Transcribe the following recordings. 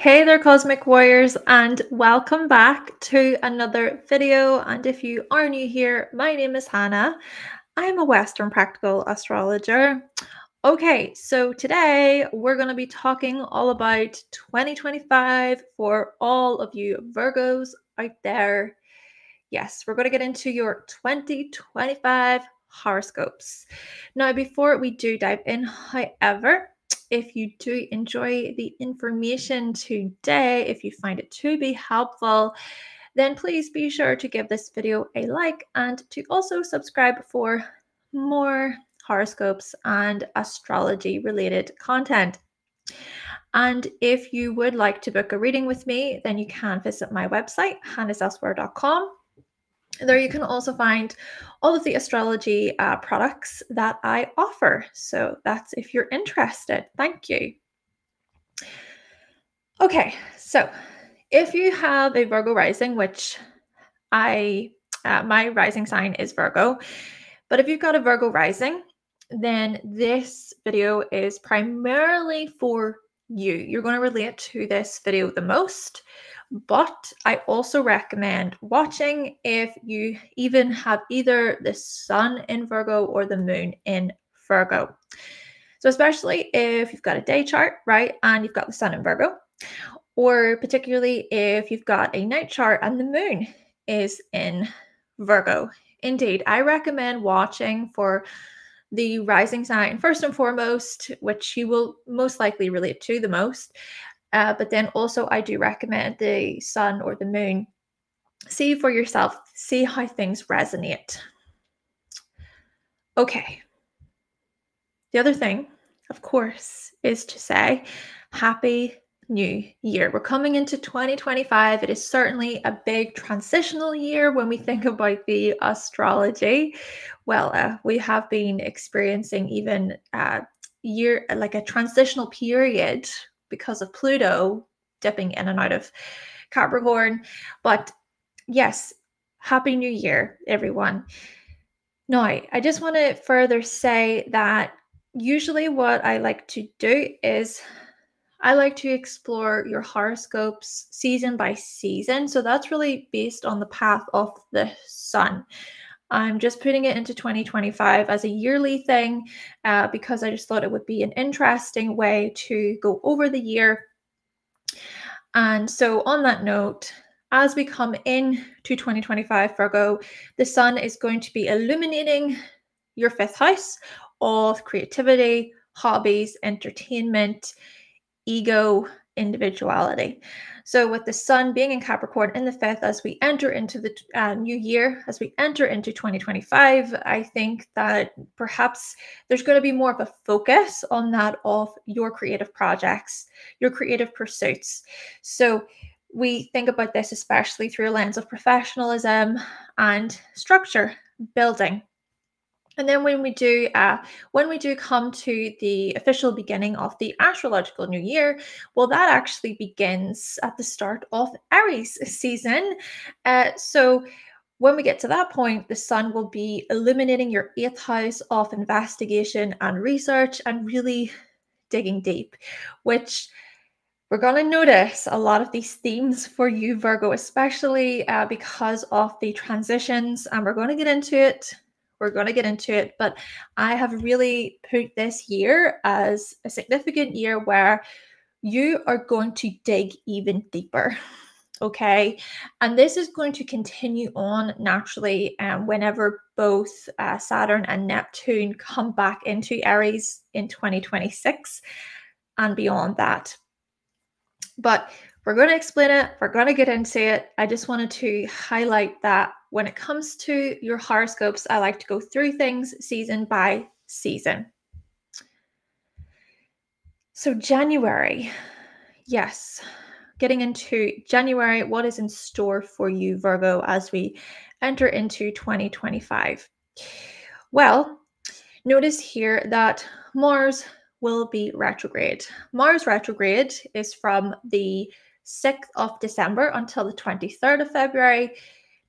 Hey there, Cosmic Warriors, and welcome back to another video. And if you are new here, my name is Hannah. I'm a Western Practical Astrologer. Okay, so today we're going to be talking all about 2025 for all of you Virgos out there. Yes, we're going to get into your 2025 horoscopes. Now, before we do dive in, however, if you do enjoy the information today, if you find it to be helpful, then please be sure to give this video a like and to also subscribe for more horoscopes and astrology related content. And if you would like to book a reading with me, then you can visit my website, hannahselsewhere.com. There you can also find all of the astrology products that I offer. So that's if you're interested. Thank you. Okay, so if you have a Virgo rising, which my rising sign is Virgo, but if you've got a Virgo rising, then this video is primarily for you. You're going to relate to this video the most, but I also recommend watching if you even have either the sun in Virgo or the moon in Virgo. So especially if you've got a day chart, right, and you've got the sun in Virgo, or particularly if you've got a night chart and the moon is in Virgo. Indeed, I recommend watching for the rising sign first and foremost, which you will most likely relate to the most. But then also I do recommend the sun or the moon. See for yourself, see how things resonate. Okay. The other thing, of course, is to say Happy New Year. We're coming into 2025. It is certainly a big transitional year when we think about the astrology. Well, we have been experiencing even a transitional period because of Pluto dipping in and out of Capricorn. But yes, Happy New Year, everyone. Now, I just want to further say that usually what I like to do is I like to explore your horoscopes season by season. So that's really based on the path of the sun. I'm just putting it into 2025 as a yearly thing because I just thought it would be an interesting way to go over the year. And so on that note, as we come into 2025 Virgo, the sun is going to be illuminating your fifth house of creativity, hobbies, entertainment, ego, individuality. So with the sun being in Capricorn in the fifth, as we enter into the new year, as we enter into 2025, I think that perhaps there's going to be more of a focus on that of your creative projects, your creative pursuits. So we think about this especially through a lens of professionalism and structure building. And then when we do come to the official beginning of the astrological new year, well, that actually begins at the start of Aries season. So when we get to that point, the sun will be illuminating your eighth house of investigation and research and really digging deep, which we're going to notice a lot of these themes for you, Virgo, especially because of the transitions, and we're going to get into it. But I have really put this year as a significant year where you are going to dig even deeper. Okay. And this is going to continue on naturally whenever both Saturn and Neptune come back into Aries in 2026 and beyond that. But we're going to explain it. We're going to get into it. I just wanted to highlight that when it comes to your horoscopes, I like to go through things season by season. So January, yes, getting into January, what is in store for you, Virgo, as we enter into 2025? Well, notice here that Mars will be retrograde. Mars retrograde is from the 6th of December until the 23rd of February.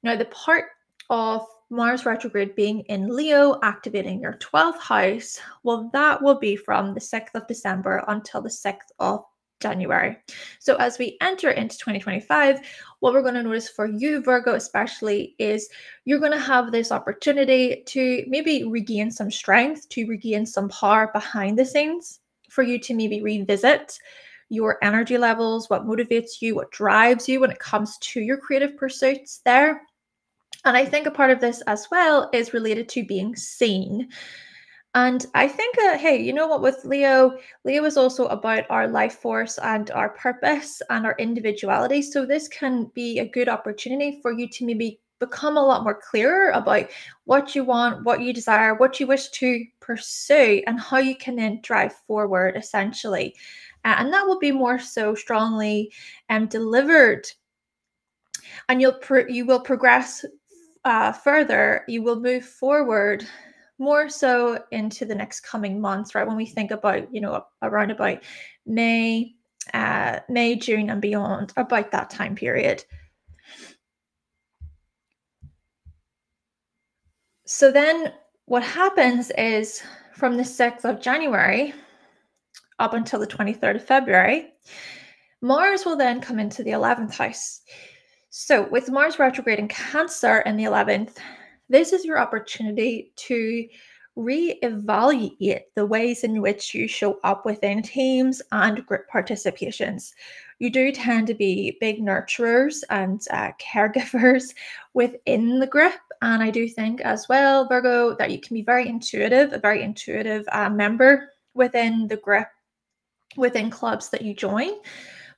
Now, the part of Mars retrograde being in Leo, activating your 12th house, well, that will be from the 6th of December until the 6th of January. So as we enter into 2025, what we're going to notice for you, Virgo, especially, is you're going to have this opportunity to maybe regain some strength, to regain some power behind the scenes, for you to maybe revisit your energy levels, what motivates you, what drives you when it comes to your creative pursuits there. And I think a part of this as well is related to being seen. And I think, hey, you know what, with Leo is also about our life force and our purpose and our individuality. So this can be a good opportunity for you to maybe become a lot more clearer about what you want, what you desire, what you wish to pursue, and how you can then drive forward, essentially. And that will be more so strongly delivered, and you will progress further. You will move forward more so into the next coming months, right? When we think about, around about May, June, and beyond, about that time period. So then what happens is, from the 6th of January up until the 23rd of February, Mars will then come into the 11th house. So with Mars retrograde in Cancer in the 11th, this is your opportunity to reevaluate the ways in which you show up within teams and group participations. You do tend to be big nurturers and caregivers within the group. And I do think as well, Virgo, that you can be very intuitive, a very intuitive member within the group, within clubs that you join.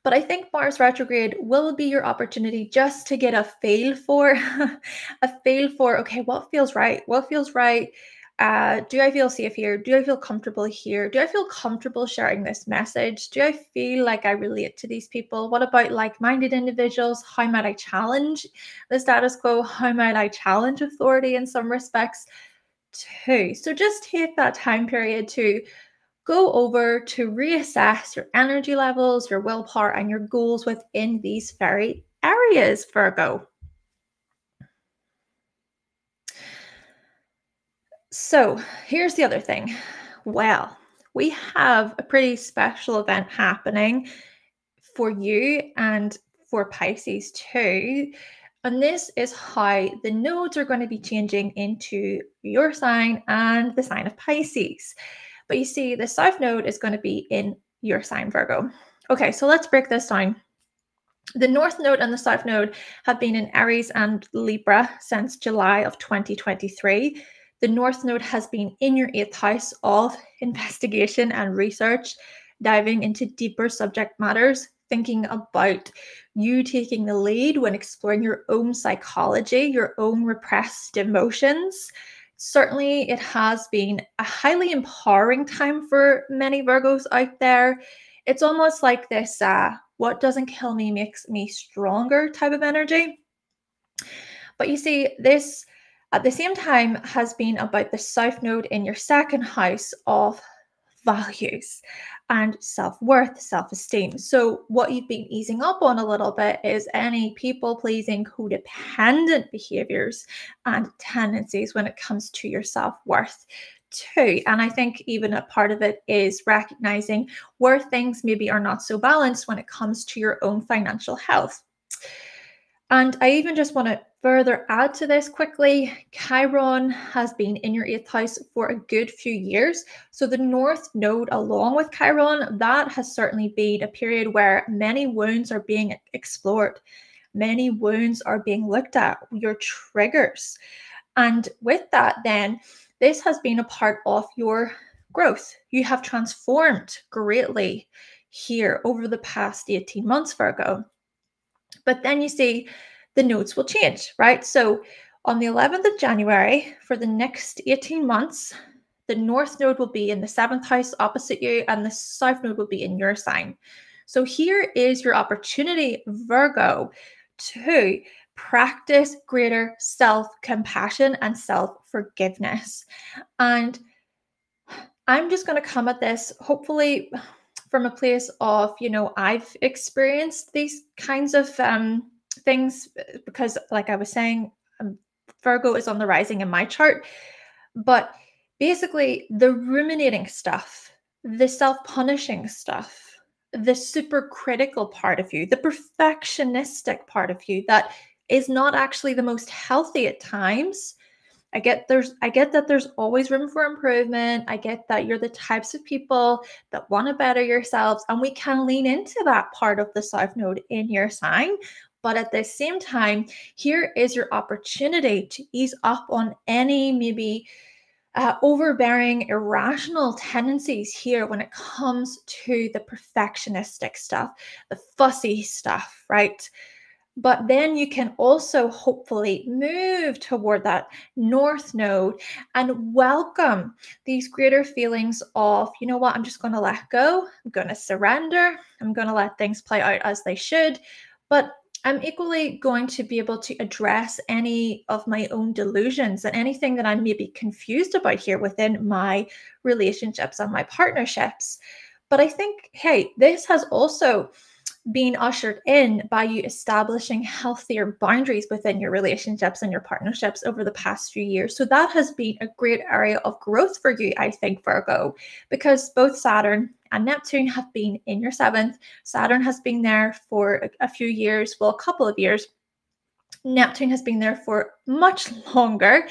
But I think Mars retrograde will be your opportunity just to get a feel for, okay, what feels right? What feels right? Do I feel safe here? Do I feel comfortable here? Do I feel comfortable sharing this message? Do I feel like I relate to these people? What about like-minded individuals? How might I challenge the status quo? How might I challenge authority in some respects too? So just take that time period to go over to reassess your energy levels, your willpower, and your goals within these very areas, Virgo. So here's the other thing. Well, we have a pretty special event happening for you and for Pisces too. And this is how the nodes are going to be changing into your sign and the sign of Pisces. But you see, the South Node is going to be in your sign, Virgo. Okay, so let's break this down. The North Node and the South Node have been in Aries and Libra since July of 2023. The North Node has been in your 8th house of investigation and research, diving into deeper subject matters, thinking about you taking the lead when exploring your own psychology, your own repressed emotions. Certainly, it has been a highly empowering time for many Virgos out there. It's almost like this, what doesn't kill me makes me stronger type of energy. But you see, this at the same time has been about the South Node in your 2nd house of values and self-worth, self-esteem. So what you've been easing up on a little bit is any people-pleasing, codependent behaviors and tendencies when it comes to your self-worth too. And I think even a part of it is recognizing where things maybe are not so balanced when it comes to your own financial health. And I even just want to further add to this quickly. Chiron has been in your 8th house for a good few years. So the North Node along with Chiron, that has certainly been a period where many wounds are being explored. Many wounds are being looked at, your triggers. And with that, then, this has been a part of your growth. You have transformed greatly here over the past 18 months, Virgo. But then you see the nodes will change, right? So on the 11th of January, for the next 18 months, the North Node will be in the 7th house opposite you, and the South Node will be in your sign. So here is your opportunity, Virgo, to practice greater self-compassion and self-forgiveness. And I'm just going to come at this, hopefully, from a place of, I've experienced these kinds of things because, like I was saying, Virgo is on the rising in my chart. But basically, the ruminating stuff, the self-punishing stuff, the super critical part of you, the perfectionistic part of you that is not actually the most healthy at times. I get that there's always room for improvement. I get that you're the types of people that want to better yourselves, and we can lean into that part of the South Node in your sign. But at the same time, here is your opportunity to ease up on any maybe overbearing, irrational tendencies here when it comes to the perfectionistic stuff, the fussy stuff, right? But then you can also hopefully move toward that North Node and welcome these greater feelings of, you know what, I'm just going to let go. I'm going to surrender. I'm going to let things play out as they should. But I'm equally going to be able to address any of my own delusions and anything that I'm maybe confused about here within my relationships and my partnerships. But I think, hey, this has also being ushered in by you establishing healthier boundaries within your relationships and your partnerships over the past few years. So that has been a great area of growth for you, I think, Virgo, because both Saturn and Neptune have been in your seventh. Saturn has been there for a few years, well, a couple of years. Neptune has been there for much longer.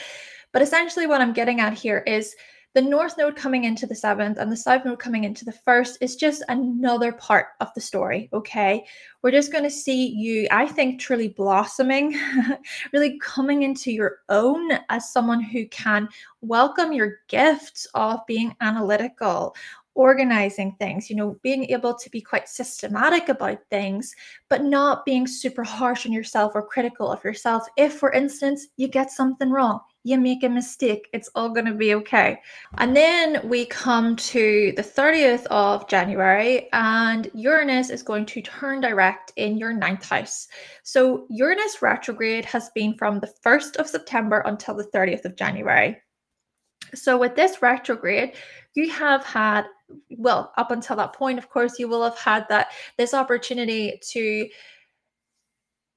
But essentially what I'm getting at here is the North Node coming into the seventh and the South Node coming into the first is just another part of the story, okay? We're just going to see you, I think, truly blossoming, really coming into your own as someone who can welcome your gifts of being analytical, organizing things, being able to be quite systematic about things, but not being super harsh on yourself or critical of yourself. If, for instance, you get something wrong, you make a mistake, it's all going to be okay. And then we come to the 30th of January, and Uranus is going to turn direct in your ninth house. So Uranus retrograde has been from the 1st of September until the 30th of January. So with this retrograde, you have had, well, up until that point, of course, you will have had this opportunity to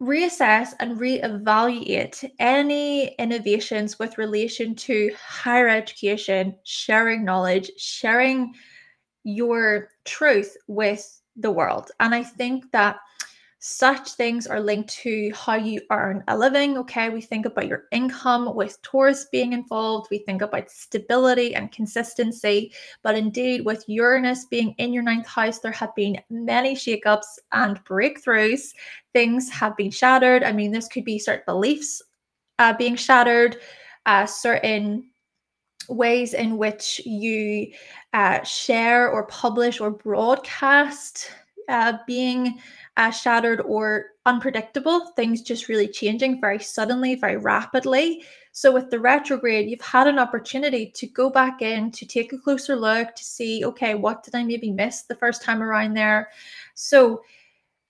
reassess and reevaluate any innovations with relation to higher education, sharing knowledge, sharing your truth with the world. And I think that such things are linked to how you earn a living. Okay, we think about your income with Taurus being involved. We think about stability and consistency. But indeed, with Uranus being in your ninth house, there have been many shakeups and breakthroughs. Things have been shattered. I mean, this could be certain beliefs being shattered, certain ways in which you share or publish or broadcast being shattered or unpredictable, things just really changing very suddenly, very rapidly. So with the retrograde, you've had an opportunity to go back in, to take a closer look, to see, okay, what did I maybe miss the first time around there? So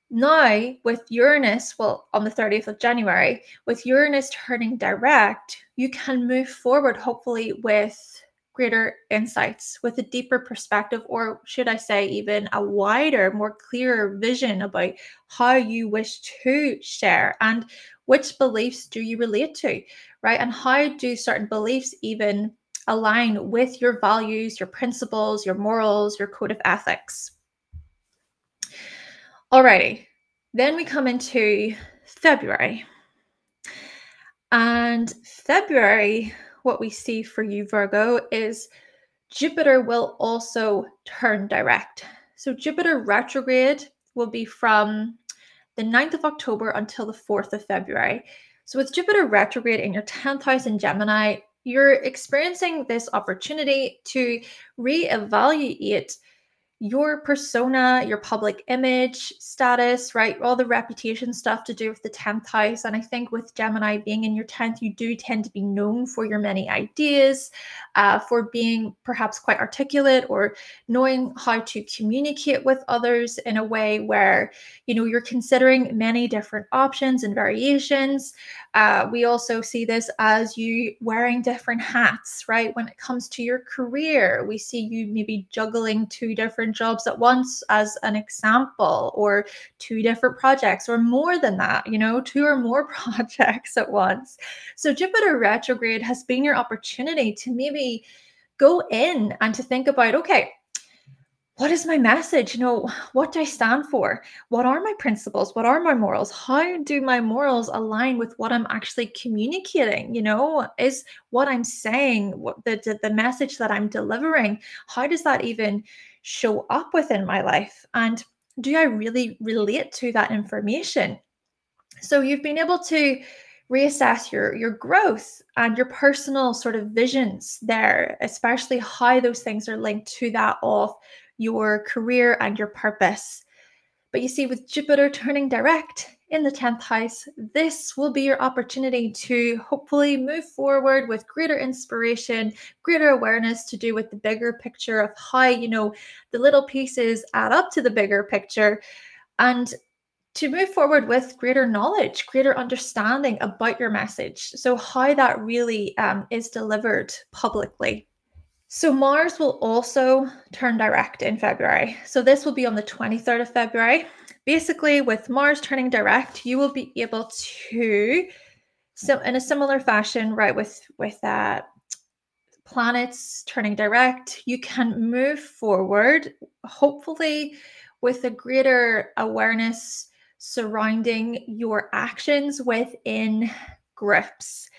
now with Uranus, well, on the 30th of January, with Uranus turning direct, you can move forward, hopefully, with greater insights, with a deeper perspective, or should I say even a wider, more clearer vision about how you wish to share and which beliefs do you relate to, right? And how do certain beliefs even align with your values, your principles, your morals, your code of ethics. Alrighty, then we come into February. And February, what we see for you, Virgo, is Jupiter will also turn direct. So Jupiter retrograde will be from the 9th of October until the 4th of February. So with Jupiter retrograde in your 10th house in Gemini, you're experiencing this opportunity to reevaluate your persona, your public image status, right? All the reputation stuff to do with the 10th house. And I think with Gemini being in your 10th, you do tend to be known for your many ideas, for being perhaps quite articulate or knowing how to communicate with others in a way where, you're considering many different options and variations. We also see this as you wearing different hats, right? When it comes to your career, we see you maybe juggling two different jobs at once as an example, or two different projects, or more than that, two or more projects at once. So Jupiter retrograde has been your opportunity to maybe go in and to think about, okay, what is my message? What do I stand for? What are my principles? What are my morals? How do my morals align with what I'm actually communicating? Is what I'm saying, what the message that I'm delivering, how does that even show up within my life? And do I really relate to that information? So you've been able to reassess your growth and your personal sort of visions there, especially how those things are linked to that of your career and your purpose. But you see, with Jupiter turning direct in the 10th house, this will be your opportunity to hopefully move forward with greater inspiration, greater awareness to do with the bigger picture of how, the little pieces add up to the bigger picture, and to move forward with greater knowledge, greater understanding about your message. So how that really is delivered publicly. So Mars will also turn direct in February. So this will be on the 23rd of February. Basically, with Mars turning direct, you will be able to, so in a similar fashion, right, with planets turning direct, you can move forward, hopefully with a greater awareness surrounding your actions within groups.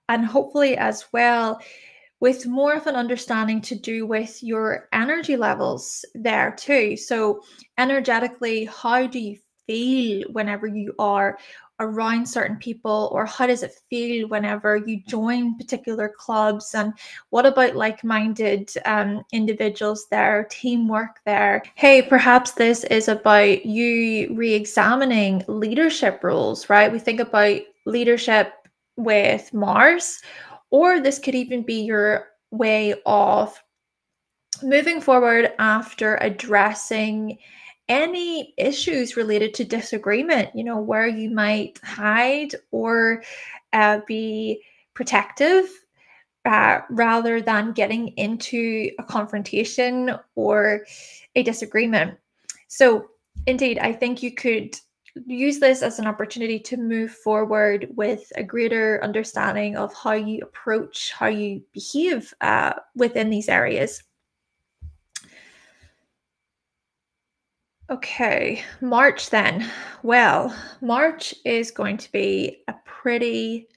And hopefully as well, with more of an understanding to do with your energy levels there too. So energetically, how do you feel whenever you are around certain people, or how does it feel whenever you join particular clubs? And what about like-minded individuals there, teamwork there? Hey, perhaps this is about you re-examining leadership roles, right? We think about leadership with Mars, or this could even be your way of moving forward after addressing any issues related to disagreement, where you might hide or be protective rather than getting into a confrontation or a disagreement. So indeed, I think you could use this as an opportunity to move forward with a greater understanding of how you approach, how you behave within these areas. Okay, March then. Well, March is going to be a pretty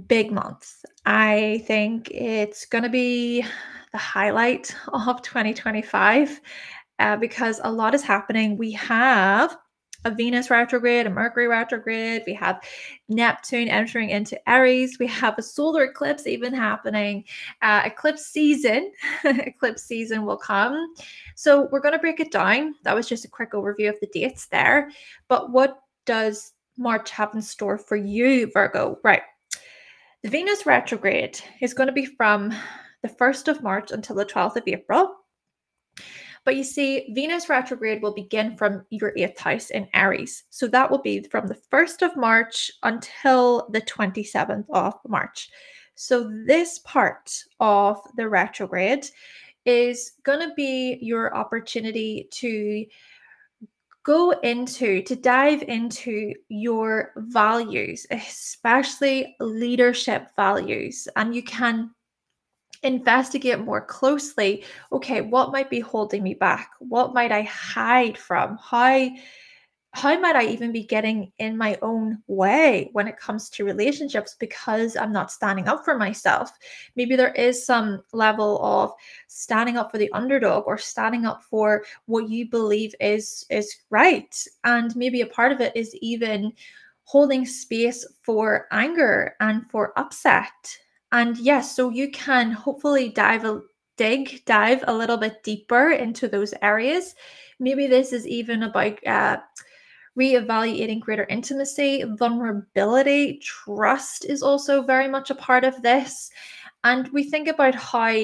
big month. I think it's going to be the highlight of 2025 because a lot is happening. We have a Venus retrograde, a Mercury retrograde. We have Neptune entering into Aries. We have a solar eclipse even happening. Eclipse season. Eclipse season will come. So we're going to break it down. That was just a quick overview of the dates there. But what does March have in store for you, Virgo? Right. The Venus retrograde is going to be from the 1st of March until the 12th of April. But you see, Venus retrograde will begin from your 8th house in Aries. So that will be from the 1st of March until the 27th of March. So this part of the retrograde is going to be your opportunity to dive into your values, especially leadership values. And you can investigate more closely, okay, what might be holding me back? What might I hide from? How might I even be getting in my own way when it comes to relationships because I'm not standing up for myself? Maybe there is some level of standing up for the underdog or standing up for what you believe is right. And maybe a part of it is even holding space for anger and for upset. And yes, so you can hopefully dive a little bit deeper into those areas. Maybe this is even about reevaluating greater intimacy, vulnerability, trust is also very much a part of this. And we think about how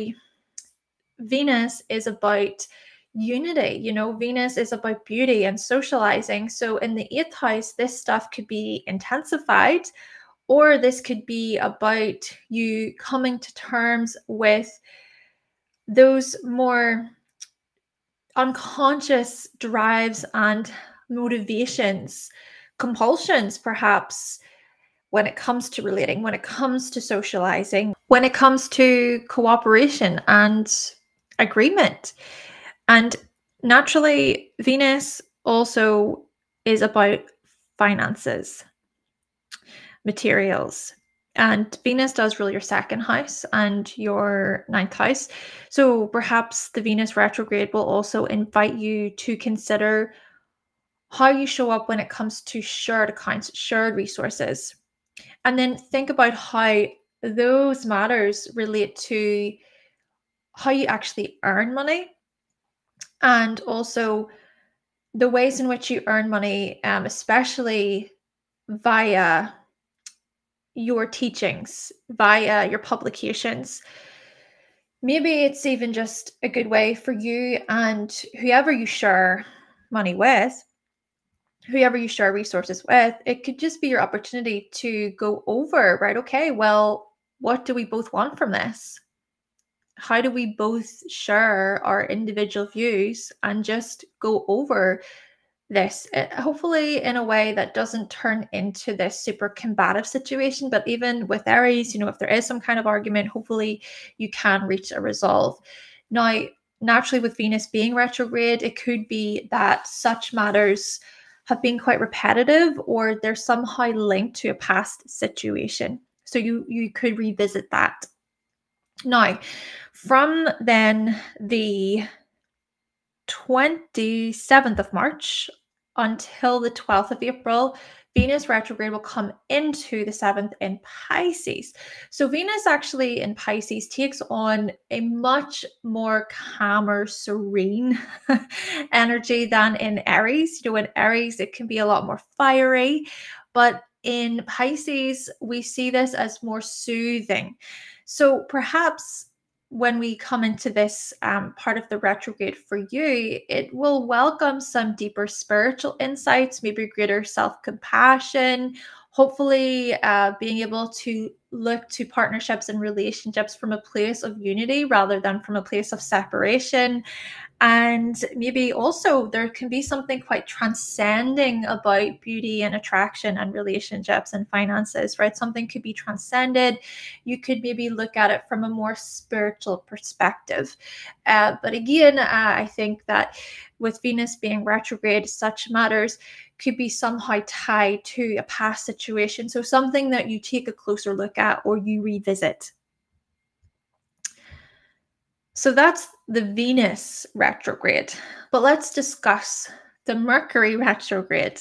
Venus is about unity. Venus is about beauty and socializing. So in the 8th house, this stuff could be intensified, or this could be about you coming to terms with those more unconscious drives and motivations, compulsions, perhaps, when it comes to relating, when it comes to socializing, when it comes to cooperation and agreement. And naturally, Venus also is about finances, materials. And Venus does rule your second house and your ninth house. So perhaps the Venus retrograde will also invite you to consider how you show up when it comes to shared accounts, shared resources. And then think about how those matters relate to how you actually earn money, and also the ways in which you earn money, especially via your teachings, via your publications. Maybe it's even just a good way for you and whoever you share money with, whoever you share resources with, it could just be your opportunity to go over, right? Okay, well, what do we both want from this? How do we both share our individual views and just go over this, hopefully in a way that doesn't turn into this super combative situation. But even with Aries, if there is some kind of argument, hopefully you can reach a resolve. Now, naturally, with Venus being retrograde, it could be that such matters have been quite repetitive, or they're somehow linked to a past situation. So you could revisit that. Now, from then the 27th of March until the 12th of April, Venus retrograde will come into the 7th in Pisces. So Venus actually in Pisces takes on a much more calmer, serene energy than in Aries. In Aries, it can be a lot more fiery, but in Pisces, we see this as more soothing. So perhaps when we come into this part of the retrograde for you, it will welcome some deeper spiritual insights, maybe greater self-compassion, hopefully being able to look to partnerships and relationships from a place of unity rather than from a place of separation. And maybe also there can be something quite transcending about beauty and attraction and relationships and finances, right? Something could be transcended. You could maybe look at it from a more spiritual perspective. But again, I think that with Venus being retrograde, such matters could be somehow tied to a past situation. So something that you take a closer look at or you revisit. So that's the Venus retrograde. But let's discuss the Mercury retrograde.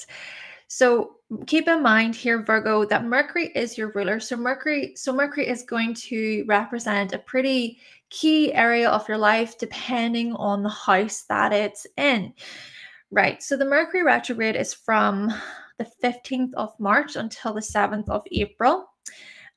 So keep in mind here, Virgo, that Mercury is your ruler. So Mercury is going to represent a pretty key area of your life depending on the house that it's in. Right. So the Mercury retrograde is from the 15th of March until the 7th of April.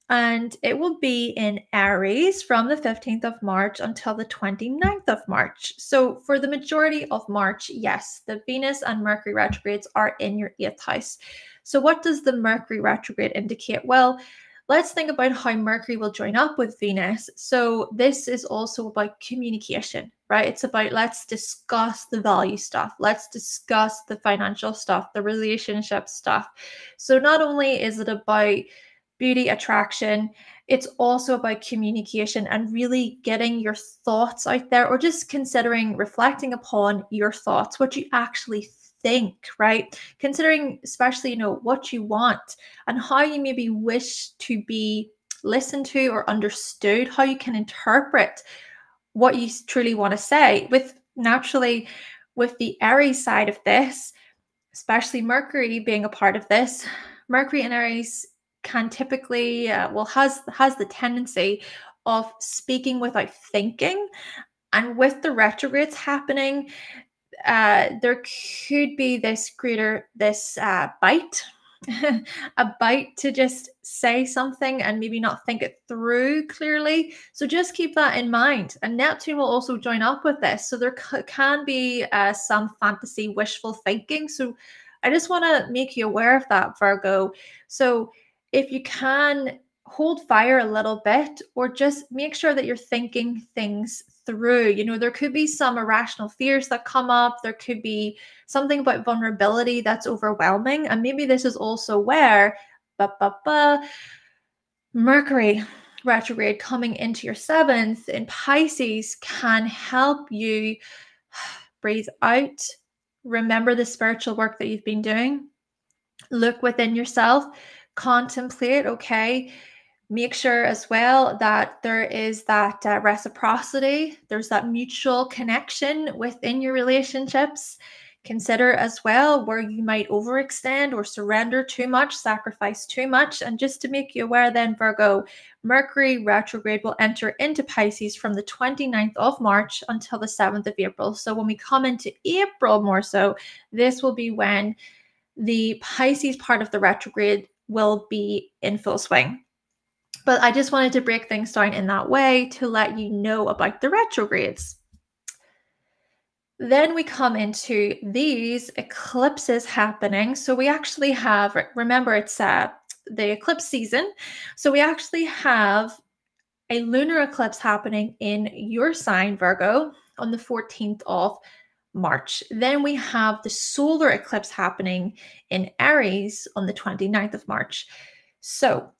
And it will be in Aries from the 15th of March until the 29th of March. So for the majority of March, yes, the Venus and Mercury retrogrades are in your 8th house. So what does the Mercury retrograde indicate? Well, let's think about how Mercury will join up with Venus. So this is also about communication, right? It's about, let's discuss the value stuff. Let's discuss the financial stuff, the relationship stuff. So not only is it about beauty, attraction, it's also about communication and really getting your thoughts out there, or just considering reflecting upon your thoughts, what you actually think, right? Considering especially, what you want and how you maybe wish to be listened to or understood, how you can interpret what you truly want to say. Naturally, with the Aries side of this, especially Mercury being a part of this, Mercury in Aries can typically, has the tendency of speaking without thinking. And with the retrogrades happening, there could be this bite, a bite to just say something and maybe not think it through clearly. So just keep that in mind. And Neptune will also join up with this. So there can be some fantasy wishful thinking. So I just want to make you aware of that, Virgo. So if you can hold fire a little bit, or just make sure that you're thinking things through. There could be some irrational fears that come up. There could be something about vulnerability that's overwhelming. And maybe this is also where Mercury retrograde coming into your 7th in Pisces can help you Breathe out. Remember the spiritual work that you've been doing. Look within yourself. Contemplate, okay? Make sure as well that there is that reciprocity. There's that mutual connection within your relationships. Consider as well where you might overextend or surrender too much, sacrifice too much. And just to make you aware then, Virgo, Mercury retrograde will enter into Pisces from the 29th of March until the 7th of April. So when we come into April more so, this will be when the Pisces part of the retrograde will be in full swing. But I just wanted to break things down in that way to let you know about the retrogrades. Then we come into these eclipses happening. So we actually have, remember, it's the eclipse season. So we actually have a lunar eclipse happening in your sign, Virgo, on the 14th of March. Then we have the solar eclipse happening in Aries on the 29th of March. So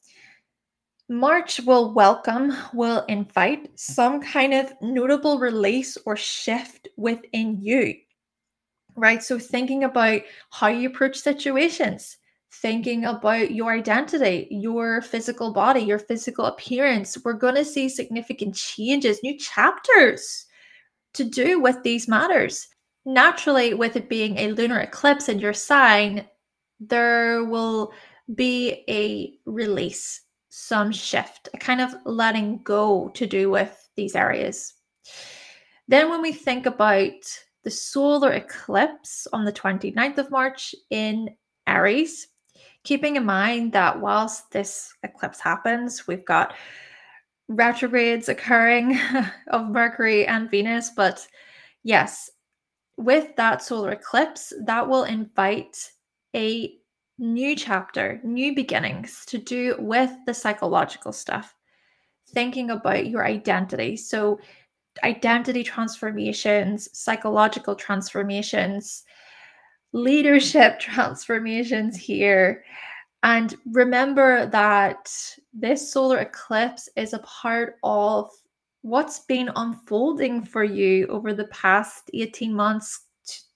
March will invite some kind of notable release or shift within you, right? So thinking about how you approach situations, thinking about your identity, your physical body, your physical appearance. We're going to see significant changes, new chapters to do with these matters. Naturally, with it being a lunar eclipse in your sign, there will be a release, some shift, a kind of letting go to do with these areas. Then when we think about the solar eclipse on the 29th of March in Aries, keeping in mind that whilst this eclipse happens, we've got retrogrades occurring of Mercury and Venus. But yes, with that solar eclipse, that will invite a new chapter, new beginnings to do with the psychological stuff, thinking about your identity. So identity transformations, psychological transformations, leadership transformations here. And remember that this solar eclipse is a part of what's been unfolding for you over the past 18 months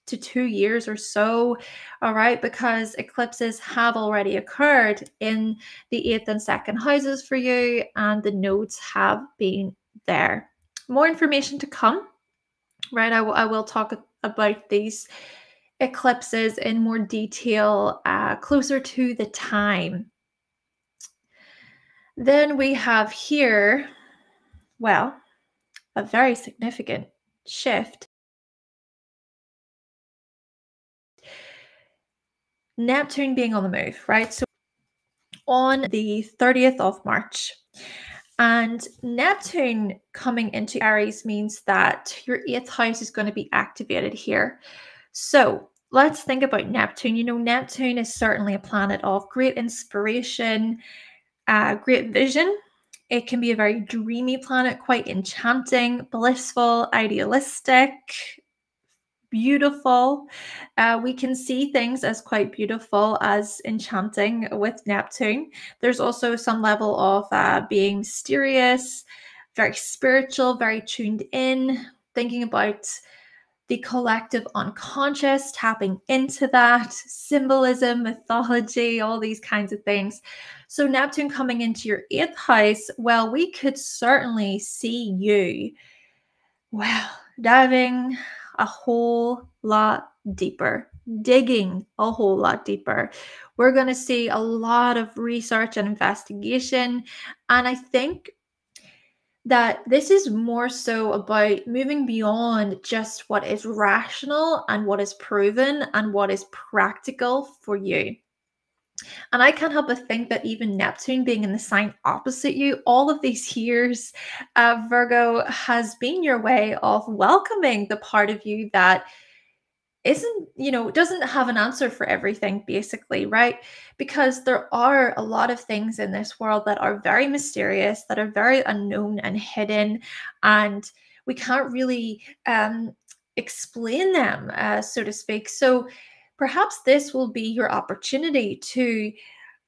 to 2 years or so, all right? Because eclipses have already occurred in the 8th and 2nd houses for you, and the nodes have been there. More information to come, right? I will talk about these eclipses in more detail closer to the time. Then we have here, well, a very significant shift. Neptune being on the move, right? So on the 30th of March. And Neptune coming into Aries means that your 8th house is going to be activated here. So let's think about Neptune. You know, Neptune is certainly a planet of great inspiration, great vision. It can be a very dreamy planet, quite enchanting, blissful, idealistic, beautiful. We can see things as quite beautiful, as enchanting with Neptune. There's also some level of being mysterious, very spiritual, very tuned in, thinking about the collective unconscious, tapping into that, symbolism, mythology, all these kinds of things. So Neptune coming into your 8th house, well, we could certainly see you, well, diving a whole lot deeper, digging a whole lot deeper. We're going to see a lot of research and investigation. And I think that this is more so about moving beyond just what is rational and what is proven and what is practical for you. And I can't help but think that even Neptune being in the sign opposite you, all of these years, Virgo, has been your way of welcoming the part of you that doesn't have an answer for everything, basically, right? Because there are a lot of things in this world that are very mysterious, that are very unknown and hidden, and we can't really explain them, so to speak. So perhaps this will be your opportunity to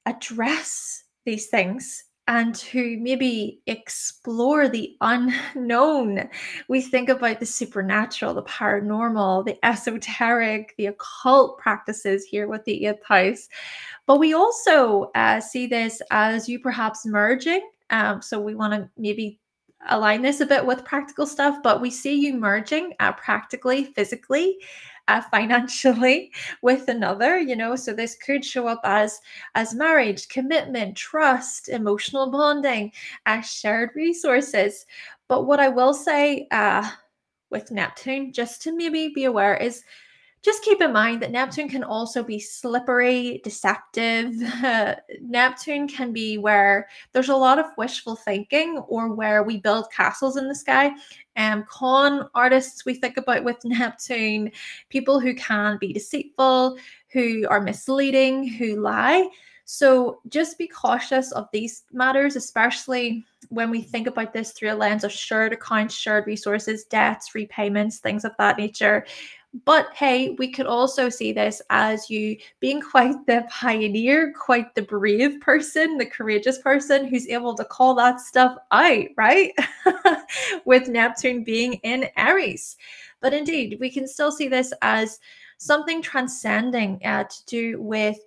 address these things and to maybe explore the unknown. We think about the supernatural, the paranormal, the esoteric, the occult practices here with the eighth house. But we also see this as you perhaps merging. So we want to maybe align this a bit with practical stuff, but we see you merging practically, physically, financially with another, so this could show up as marriage, commitment, trust, emotional bonding, shared resources. But what I will say with Neptune, just to maybe be aware, is just keep in mind that Neptune can also be slippery, deceptive. Neptune can be where there's a lot of wishful thinking, or where we build castles in the sky. Con artists we think about with Neptune, people who can be deceitful, who are misleading, who lie. So just be cautious of these matters, especially when we think about this through a lens of shared accounts, shared resources, debts, repayments, things of that nature. But hey, we could also see this as you being quite the pioneer, quite the brave person, the courageous person who's able to call that stuff out, right? With Neptune being in Aries. But indeed, we can still see this as something transcending to do with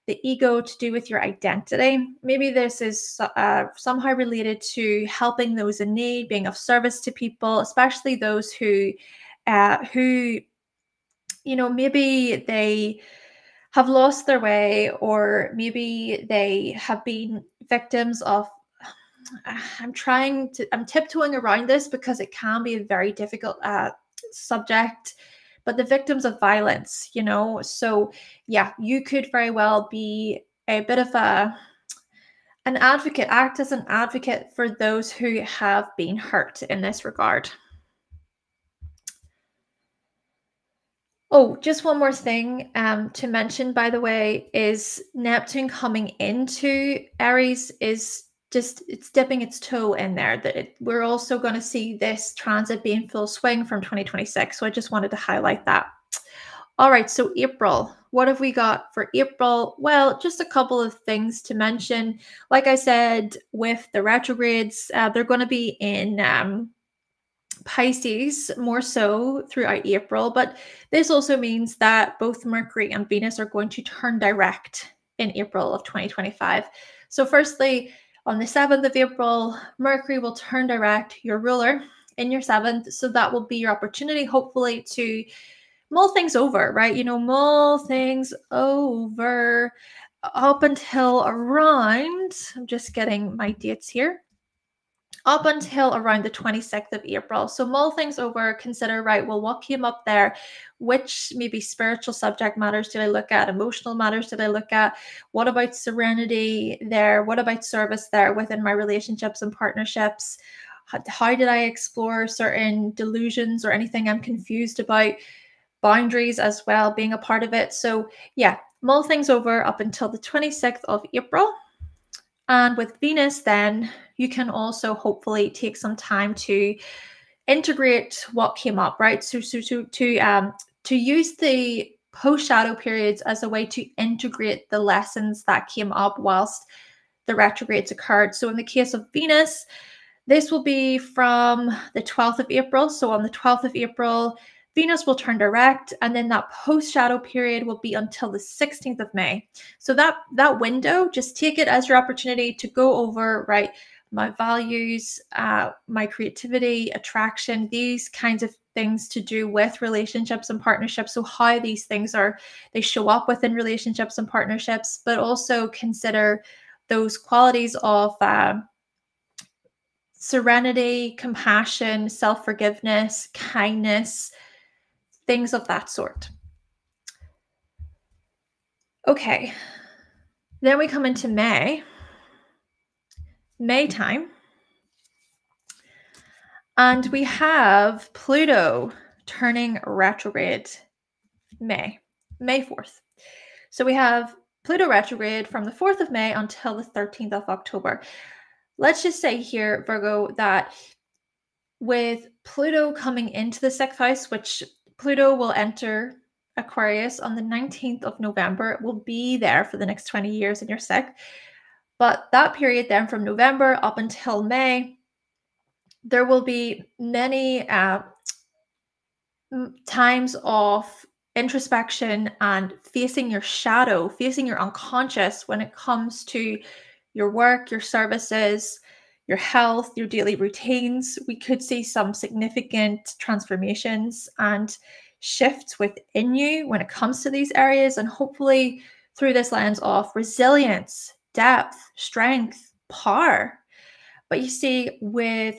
the ego, to do with your identity. Maybe this is somehow related to helping those in need, being of service to people, especially those who maybe they have lost their way, or maybe they have been victims of, I'm tiptoeing around this because it can be a very difficult subject, but the victims of violence, so yeah, you could very well be a bit of an advocate, act as an advocate for those who have been hurt in this regard. Oh, just one more thing to mention, by the way, is Neptune coming into Aries is just, it's dipping its toe in there. We're also going to see this transit be in full swing from 2026. So I just wanted to highlight that. All right, so April, what have we got for April? Well, just a couple of things to mention. Like I said, with the retrogrades, they're going to be in Pisces more so throughout April, but this also means that both Mercury and Venus are going to turn direct in April of 2025. So firstly, on the 7th of April, Mercury will turn direct, your ruler, in your 7th. So that will be your opportunity, hopefully, to mull things over, right? Mull things over up until around, I'm just getting my dates here, up until around the 26th of April. So mull things over, consider, right, well, what came up there? Which maybe spiritual subject matters did I look at? Emotional matters did I look at? What about serenity there? What about service there within my relationships and partnerships? How did I explore certain delusions or anything I'm confused about? Boundaries as well, being a part of it. So yeah, mull things over up until the 26th of April. And with Venus, then you can also hopefully take some time to integrate what came up, right? So to use the post-shadow periods as a way to integrate the lessons that came up whilst the retrogrades occurred. So in the case of Venus, this will be from the 12th of April. So on the 12th of April, Venus will turn direct, and then that post-shadow period will be until the 16th of May. So that window, just take it as your opportunity to go over, right, my values, my creativity, attraction, these kinds of things to do with relationships and partnerships. So how these things they show up within relationships and partnerships, but also consider those qualities of serenity, compassion, self-forgiveness, kindness, things of that sort. Okay, then we come into May time, and we have Pluto turning retrograde May 4th. So we have Pluto retrograde from the 4th of May until the 13th of October. Let's just say here, Virgo, that with Pluto coming into the 6th house, which Pluto will enter Aquarius on the 19th of November, it will be there for the next 20 years in your 6th. But that period then from November up until May, there will be many times of introspection and facing your shadow, facing your unconscious when it comes to your work, your services, your health, your daily routines. We could see some significant transformations and shifts within you when it comes to these areas, and hopefully through this lens of resilience, depth, strength, power. But you see, with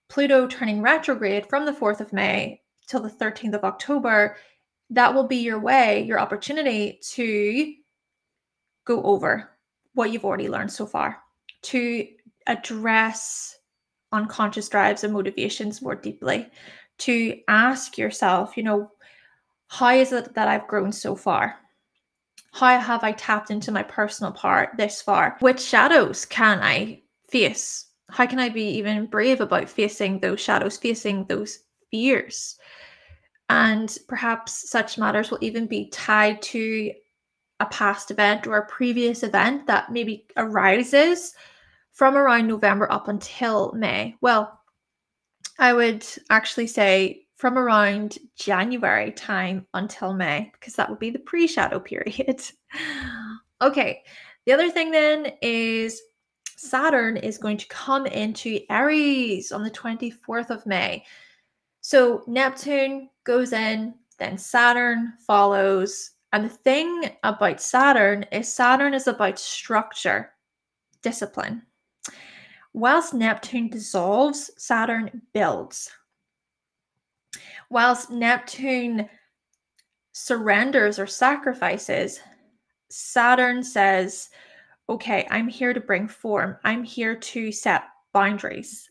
Pluto turning retrograde from the 4th of May till the 13th of October, that will be your way, your opportunity to go over what you've already learned so far, to address unconscious drives and motivations more deeply, to ask yourself, how is it that I've grown so far? How have I tapped into my personal part this far? Which shadows can I face? How can I be even brave about facing those shadows, facing those fears? And perhaps such matters will even be tied to a past event or a previous event that maybe arises from around November up until May. Well, I would actually say from around January time until May, because that would be the pre-shadow period. Okay, the other thing then is Saturn is going to come into Aries on the 24th of May. So Neptune goes in, then Saturn follows. And the thing about Saturn is about structure, discipline. Whilst Neptune dissolves, Saturn builds. Whilst Neptune surrenders or sacrifices, Saturn says, okay, I'm here to bring form. I'm here to set boundaries.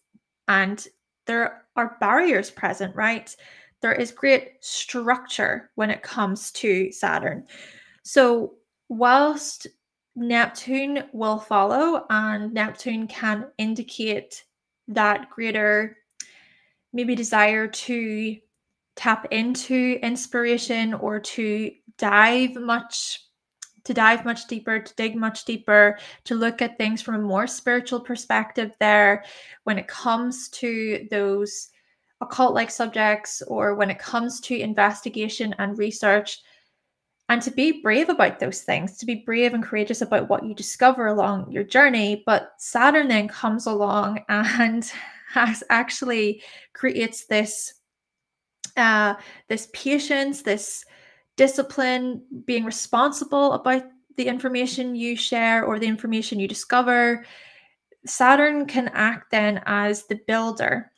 And there are barriers present, right? There is great structure when it comes to Saturn. So whilst Neptune will follow, and Neptune can indicate that greater maybe desire to tap into inspiration or to dive much deeper, to dig much deeper, to look at things from a more spiritual perspective there when it comes to those occult-like subjects, or when it comes to investigation and research, and to be brave about those things, to be brave and courageous about what you discover along your journey. But Saturn then comes along and actually creates this patience, this discipline, being responsible about the information you share or the information you discover. Saturn can act then as the builder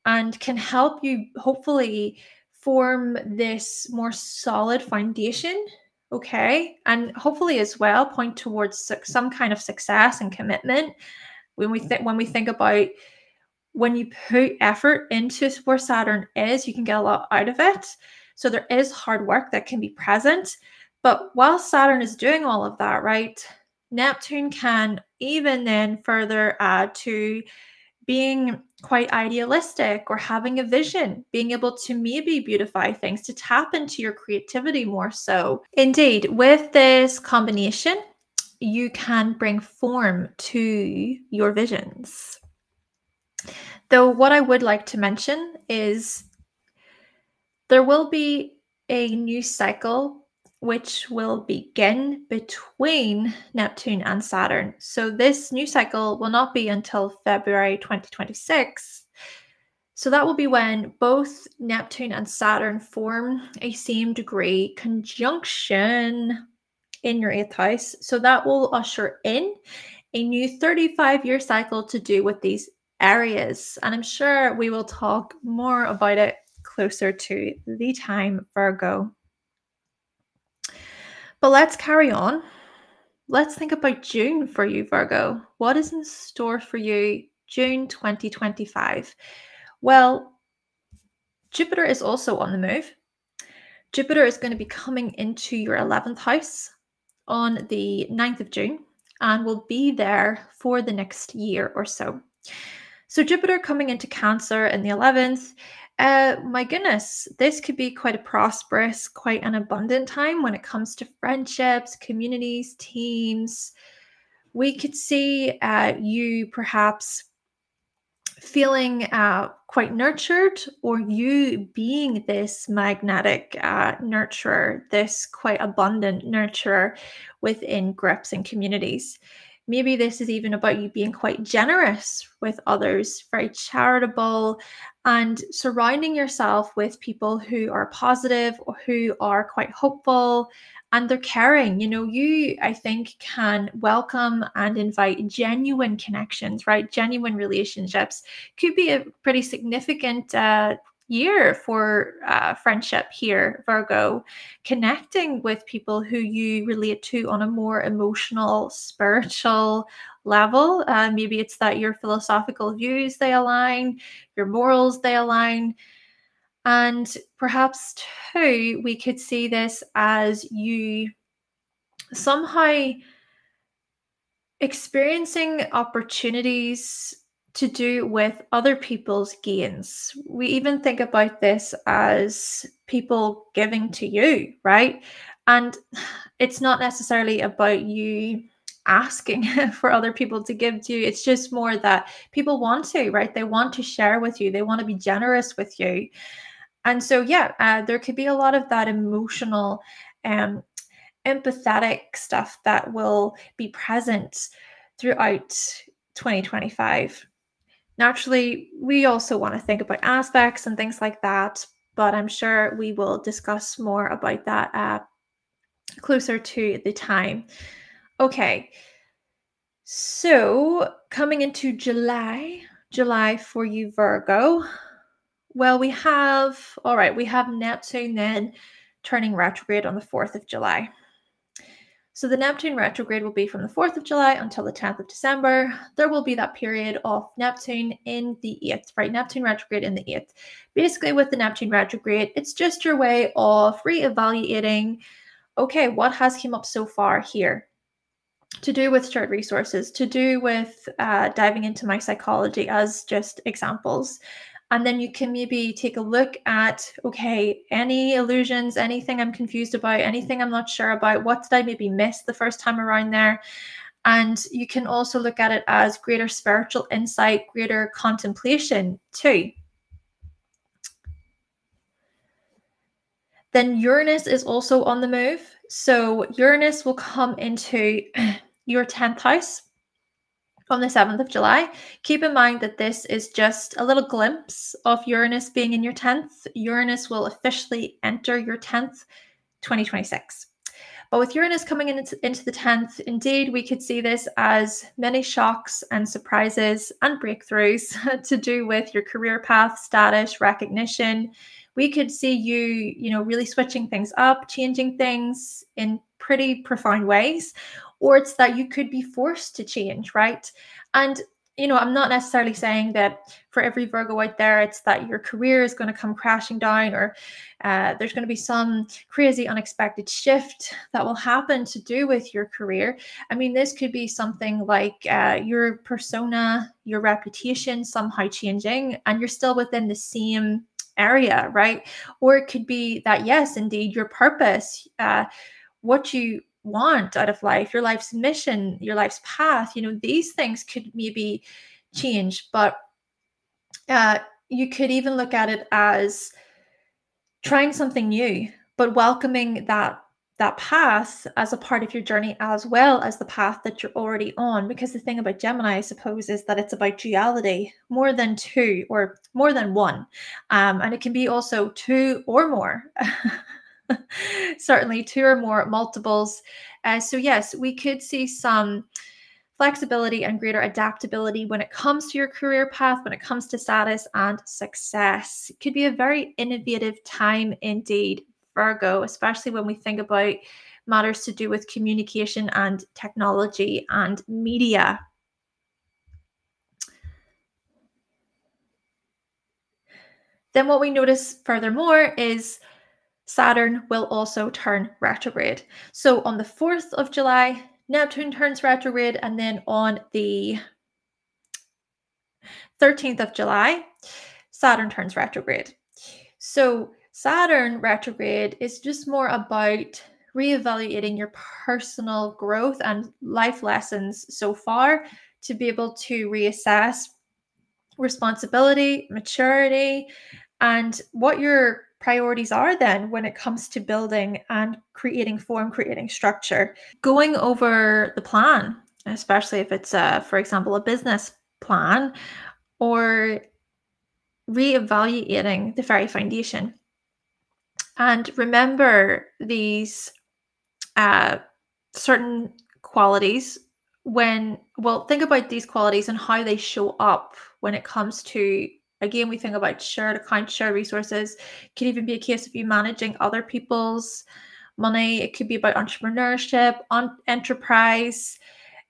and can help you hopefully form this more solid foundation, okay? And hopefully as well point towards some kind of success and commitment. When we think about when you put effort into where Saturn is, you can get a lot out of it. So there is hard work that can be present. But while Saturn is doing all of that, right, Neptune can even then further add to being quite idealistic or having a vision, being able to maybe beautify things, to tap into your creativity more so. Indeed, with this combination, you can bring form to your visions. Though what I would like to mention is there will be a new cycle which will begin between Neptune and Saturn. So this new cycle will not be until February 2026. So that will be when both Neptune and Saturn form a same degree conjunction in your 8th house. So that will usher in a new 35-year cycle to do with these areas. And I'm sure we will talk more about it closer to the time, Virgo. But let's carry on. Let's think about June for you, Virgo. What is in store for you June 2025? Well, Jupiter is also on the move. Jupiter is going to be coming into your 11th house on the 9th of June and will be there for the next year or so. So Jupiter coming into Cancer in the 11th, my goodness, this could be quite a prosperous, quite an abundant time when it comes to friendships, communities, teams, We could see you perhaps feeling quite nurtured, or you being this magnetic nurturer, this quite abundant nurturer within groups and communities. Maybe this is even about you being quite generous with others, very charitable, and surrounding yourself with people who are positive or who are quite hopeful and they're caring. You, I think, can welcome and invite genuine connections, right? Genuine relationships. Could be a pretty significant year for friendship here, Virgo. Connecting with people who you relate to on a more emotional, spiritual level. Maybe it's that your philosophical views, they align, your morals, they align. And perhaps too, we could see this as you somehow experiencing opportunities to do with other people's gains. We even think about this as people giving to you, right? And it's not necessarily about you asking for other people to give to you. It's just more that people want to, right? They want to share with you. They want to be generous with you. And so, yeah, there could be a lot of that emotional, empathetic stuff that will be present throughout 2025. Naturally, we also want to think about aspects and things like that, but I'm sure we will discuss more about that closer to the time. Okay, so coming into July for you, Virgo. Well, we have Neptune then turning retrograde on the 4th of July. So the Neptune retrograde will be from the 4th of July until the 10th of December. There will be that period of Neptune in the 8th, right? Neptune retrograde in the 8th. Basically, with the Neptune retrograde, it's just your way of reevaluating, okay, what has come up so far here? To do with shared resources, to do with diving into my psychology as just examples. And then you can maybe take a look at, okay, any illusions, anything I'm confused about, anything I'm not sure about, what did I maybe miss the first time around there? And you can also look at it as greater spiritual insight, greater contemplation too. Then Uranus is also on the move. So Uranus will come into your 10th house on the 7th of July. Keep in mind that this is just a little glimpse of Uranus being in your 10th. Uranus will officially enter your 10th, 2026. But with Uranus coming into the 10th, indeed, we could see this as many shocks and surprises and breakthroughs to do with your career path, status, recognition. We could see you, really switching things up, changing things in pretty profound ways, or it's that you could be forced to change, right? And I'm not necessarily saying that for every Virgo out there, it's that your career is going to come crashing down, or there's going to be some crazy unexpected shift that will happen to do with your career. I mean, this could be something like your persona, your reputation somehow changing, and you're still within the same area, right? Or it could be that, yes, indeed, your purpose, what you want out of life, your life's mission, your life's path, these things could maybe change. But you could even look at it as trying something new, but welcoming that path as a part of your journey, as well as the path that you're already on. Because the thing about Gemini, I suppose, is that it's about duality, more than two or more than one. And it can be also two or more. Certainly two or more, multiples. So yes, we could see some flexibility and greater adaptability when it comes to your career path, when it comes to status and success. It could be a very innovative time indeed, Virgo, especially when we think about matters to do with communication and technology and media. Then what we notice furthermore is Saturn will also turn retrograde. So on the 4th of July, Neptune turns retrograde, and then on the 13th of July, Saturn turns retrograde. So Saturn retrograde is just more about reevaluating your personal growth and life lessons so far to be able to reassess responsibility, maturity, and what your priorities are then when it comes to building and creating form, creating structure. Going over the plan, especially if it's, for example, a business plan, or reevaluating the very foundation. And remember these certain qualities think about these qualities and how they show up when it comes to, again, we think about shared accounts, shared resources. It could even be a case of you managing other people's money. It could be about entrepreneurship, enterprise.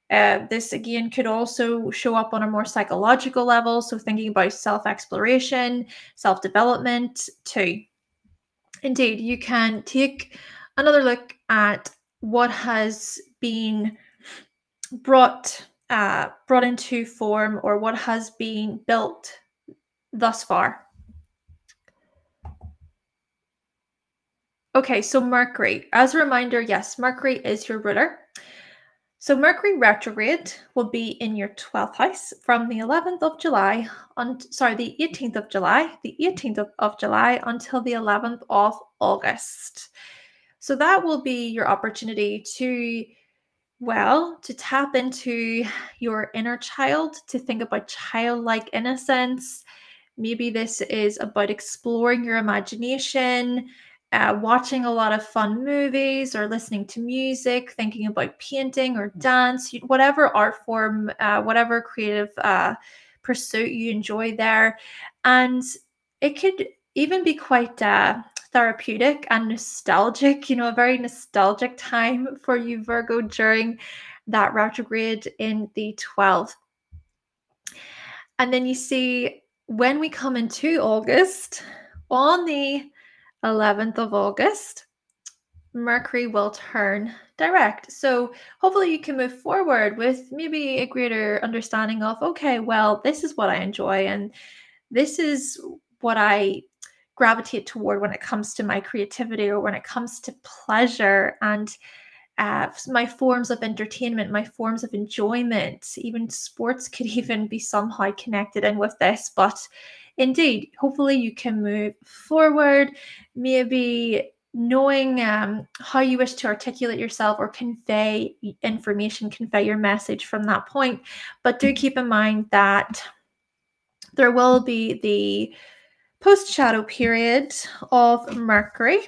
This again could also show up on a more psychological level. So thinking about self-exploration, self-development too. Indeed, you can take another look at what has been brought into form, or what has been built thus far. Okay, so Mercury. As a reminder, yes, Mercury is your ruler. So Mercury retrograde will be in your 12th house from the 11th of July, the 18th of July until the 11th of August. So that will be your opportunity to tap into your inner child, to think about childlike innocence. Maybe this is about exploring your imagination, watching a lot of fun movies or listening to music, thinking about painting or dance, whatever art form, whatever creative pursuit you enjoy there. And it could even be quite therapeutic and nostalgic, a very nostalgic time for you, Virgo, during that retrograde in the 12th. And then you see, when we come into August, on the 11th of August, Mercury will turn direct. So hopefully you can move forward with maybe a greater understanding of, okay, well, this is what I enjoy, and this is what I gravitate toward when it comes to my creativity, or when it comes to pleasure and my forms of entertainment, my forms of enjoyment. Even sports could even be somehow connected in with this. But indeed, hopefully you can move forward, maybe knowing how you wish to articulate yourself or convey information, convey your message from that point. But do keep in mind that there will be the post-shadow period of Mercury,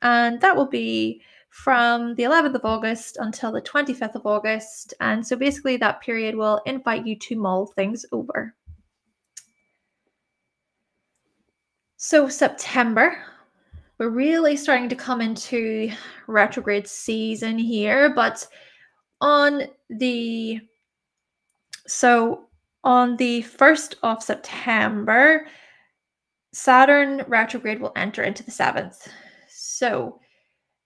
and that will be from the 11th of August until the 25th of August. And so basically that period will invite you to mull things over. So September, we're really starting to come into retrograde season here, but on the 1st of September, Saturn retrograde will enter into the 7th. So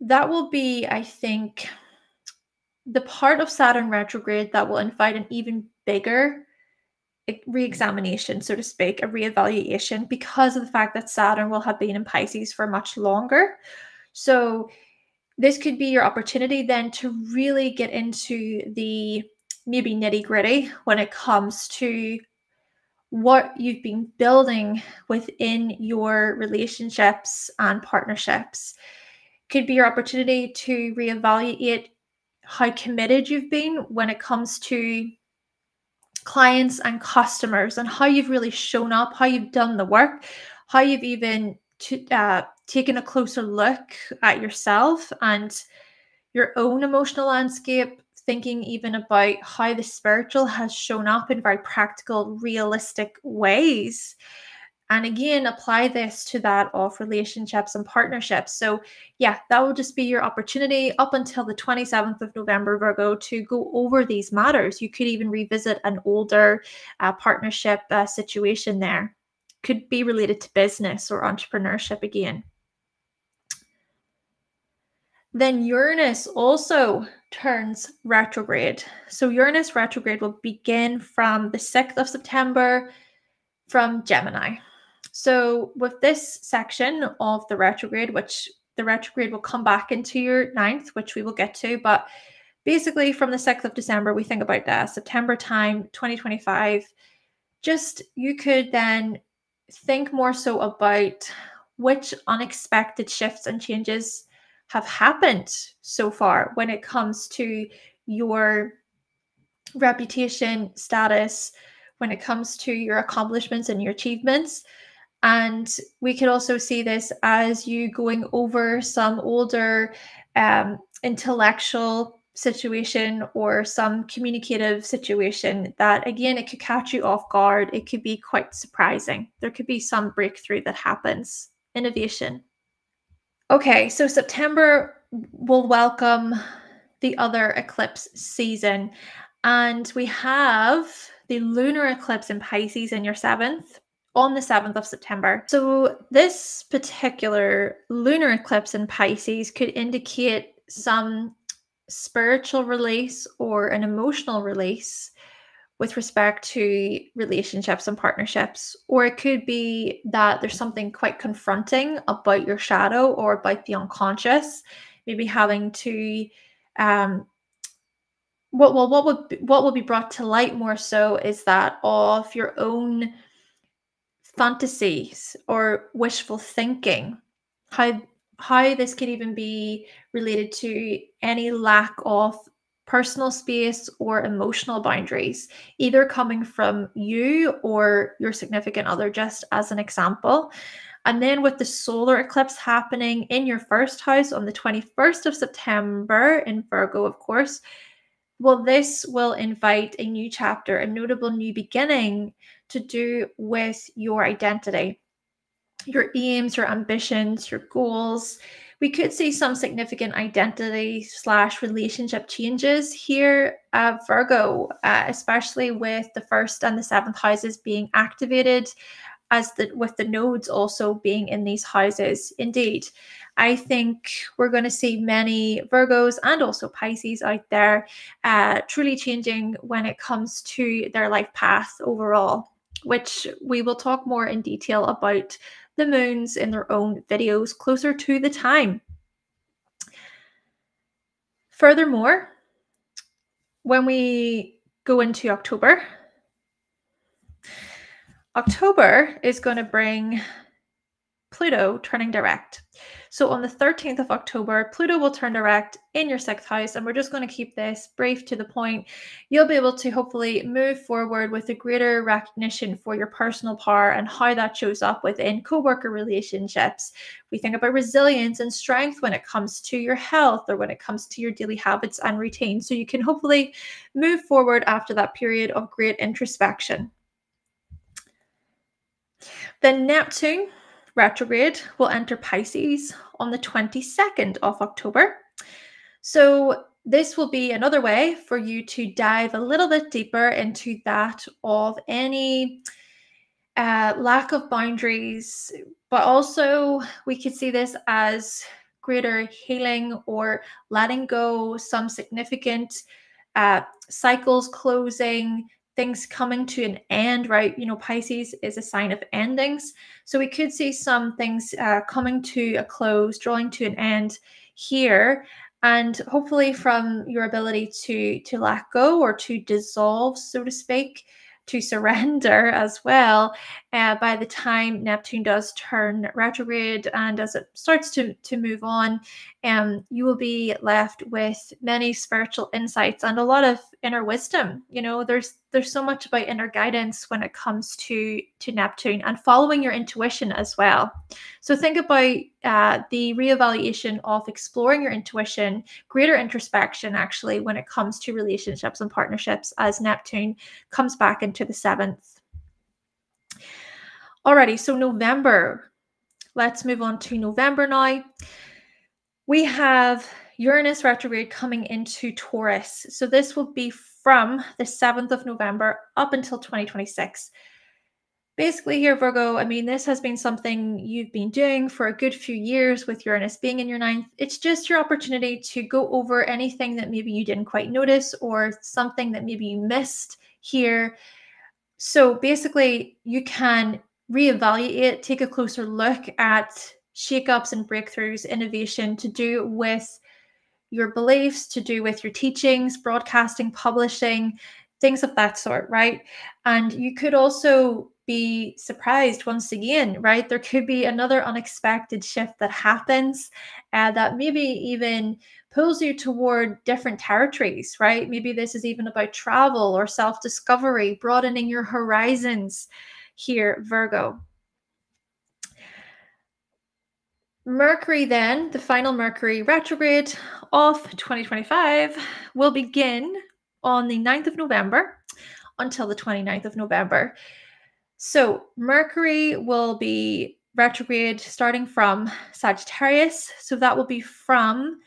that will be, I think, the part of Saturn retrograde that will invite an even bigger re-examination, so to speak, a reevaluation, because of the fact that Saturn will have been in Pisces for much longer. So this could be your opportunity then to really get into the maybe nitty-gritty when it comes to what you've been building within your relationships and partnerships. Could be your opportunity to reevaluate how committed you've been when it comes to clients and customers, and how you've really shown up, how you've done the work, how you've even taken a closer look at yourself and your own emotional landscape, thinking even about how the spiritual has shown up in very practical, realistic ways. And again, apply this to that of relationships and partnerships. So yeah, that will just be your opportunity up until the 27th of November, Virgo, to go over these matters. You could even revisit an older partnership situation there. Could be related to business or entrepreneurship again. Then Uranus also turns retrograde. So Uranus retrograde will begin from the 6th of September from Gemini. So with this section of the retrograde, which the retrograde will come back into your ninth, which we will get to. But basically from the 6th of December, we think about that September time, 2025. Just you could then think more so about which unexpected shifts and changes have happened so far when it comes to your reputation, status, when it comes to your accomplishments and your achievements. And we could also see this as you going over some older intellectual situation or some communicative situation that, again, it could catch you off guard. It could be quite surprising. There could be some breakthrough that happens, innovation. Okay, so September will welcome the other eclipse season. And we have the lunar eclipse in Pisces in your 7th on the 7th of September. So this particular lunar eclipse in Pisces could indicate some spiritual release or an emotional release with respect to relationships and partnerships. Or it could be that there's something quite confronting about your shadow or about the unconscious, maybe having to what will be brought to light more so is that of your own fantasies or wishful thinking, how this could even be related to any lack of personal space or emotional boundaries, either coming from you or your significant other, just as an example. And then with the solar eclipse happening in your first house on the 21st of September in Virgo, of course, well, this will invite a new chapter, a notable new beginning to do with your identity, your aims, your ambitions, your goals. We could see some significant identity / relationship changes here at Virgo, especially with the 1st and the 7th houses being activated, with the nodes also being in these houses. Indeed, I think we're going to see many Virgos and also Pisces out there truly changing when it comes to their life path overall, which we will talk more in detail about the moons in their own videos closer to the time. Furthermore, when we go into October is going to bring Pluto turning direct. So on the 13th of October, Pluto will turn direct in your 6th house, and we're just going to keep this brief to the point. You'll be able to hopefully move forward with a greater recognition for your personal power and how that shows up within co-worker relationships. We think about resilience and strength when it comes to your health or when it comes to your daily habits and routines. So you can hopefully move forward after that period of great introspection. Then Neptune retrograde will enter Pisces on the 22nd of October. So this will be another way for you to dive a little bit deeper into that of any lack of boundaries, but also we could see this as greater healing or letting go, some significant cycles closing, things coming to an end, right? You know, Pisces is a sign of endings. So we could see some things coming to a close, drawing to an end here. And hopefully from your ability to let go or to dissolve, so to speak, to surrender as well, by the time Neptune does turn retrograde and as it starts to move on, you will be left with many spiritual insights and a lot of inner wisdom. You know, there's so much about inner guidance when it comes to Neptune and following your intuition as well. So think about the reevaluation of exploring your intuition, greater introspection actually when it comes to relationships and partnerships as Neptune comes back into the 7th. Alrighty, so November. Let's move on to November now. We have Uranus retrograde coming into Taurus. So this will be from the 7th of November up until 2026. Basically here, Virgo, I mean, this has been something you've been doing for a good few years with Uranus being in your 9th. It's just your opportunity to go over anything that maybe you didn't quite notice or something that maybe you missed here. So basically you can reevaluate, take a closer look at shakeups and breakthroughs, innovation to do with your beliefs, to do with your teachings, broadcasting, publishing, things of that sort, right? And you could also be surprised once again, right? There could be another unexpected shift that happens that maybe even pulls you toward different territories, right? Maybe this is even about travel or self-discovery, broadening your horizons here, Virgo. Mercury then, the final Mercury retrograde of 2025, will begin on the 9th of November until the 29th of November. So Mercury will be retrograde starting from Sagittarius. So that will be from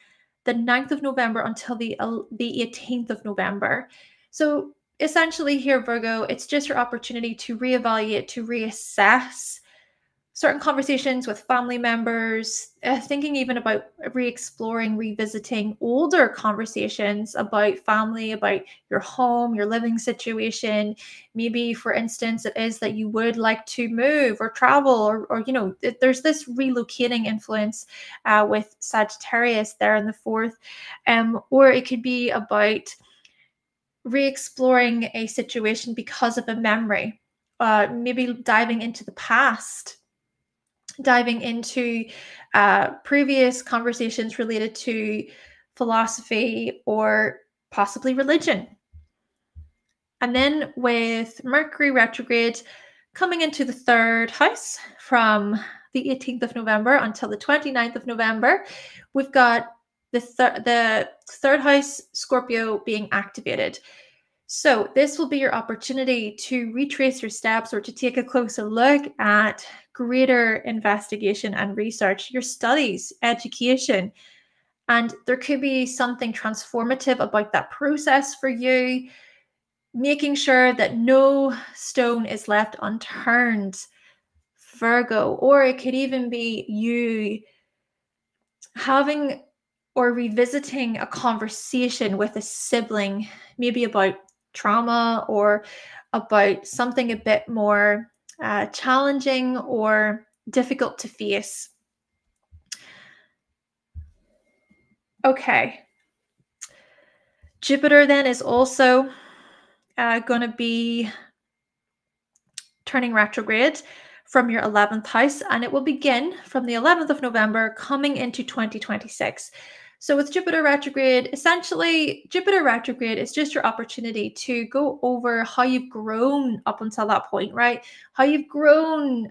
the 9th of November until the 18th of November. So essentially here, Virgo, it's just your opportunity to reevaluate, to reassess certain conversations with family members, thinking even about re-exploring, revisiting older conversations about family, about your home, your living situation. Maybe, for instance, it is that you would like to move or travel, or you know, there's this relocating influence with Sagittarius there in the fourth, or it could be about re-exploring a situation because of a memory, maybe diving into the past, diving into previous conversations related to philosophy or possibly religion. And then with Mercury retrograde coming into the third house from the 18th of November until the 29th of November, we've got the third house Scorpio being activated. So this will be your opportunity to retrace your steps or to take a closer look at greater investigation and research, your studies, education. And there could be something transformative about that process for you, making sure that no stone is left unturned, Virgo. Or it could even be you having or revisiting a conversation with a sibling, maybe about trauma or about something a bit more challenging or difficult to face. Okay. Jupiter then is also going to be turning retrograde from your 11th house, and it will begin from the 11th of November coming into 2026. So with Jupiter retrograde, essentially, Jupiter retrograde is just your opportunity to go over how you've grown up until that point, right? How you've grown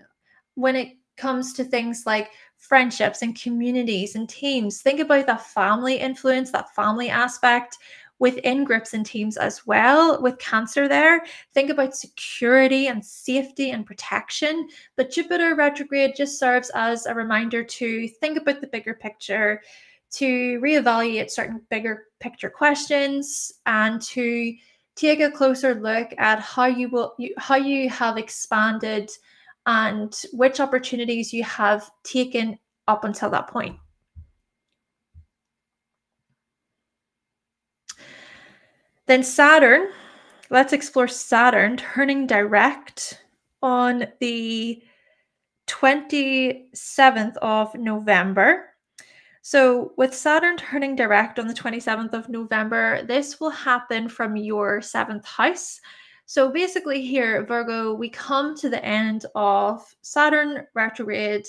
when it comes to things like friendships and communities and teams. Think about that family influence, that family aspect within groups and teams as well. With Cancer there, think about security and safety and protection. But Jupiter retrograde just serves as a reminder to think about the bigger picture, to reevaluate certain bigger picture questions, and to take a closer look at how you have expanded and which opportunities you have taken up until that point. Then Saturn, let's explore Saturn turning direct on the 27th of November. So with Saturn turning direct on the 27th of November, this will happen from your 7th house. So basically here, Virgo, we come to the end of Saturn retrograde,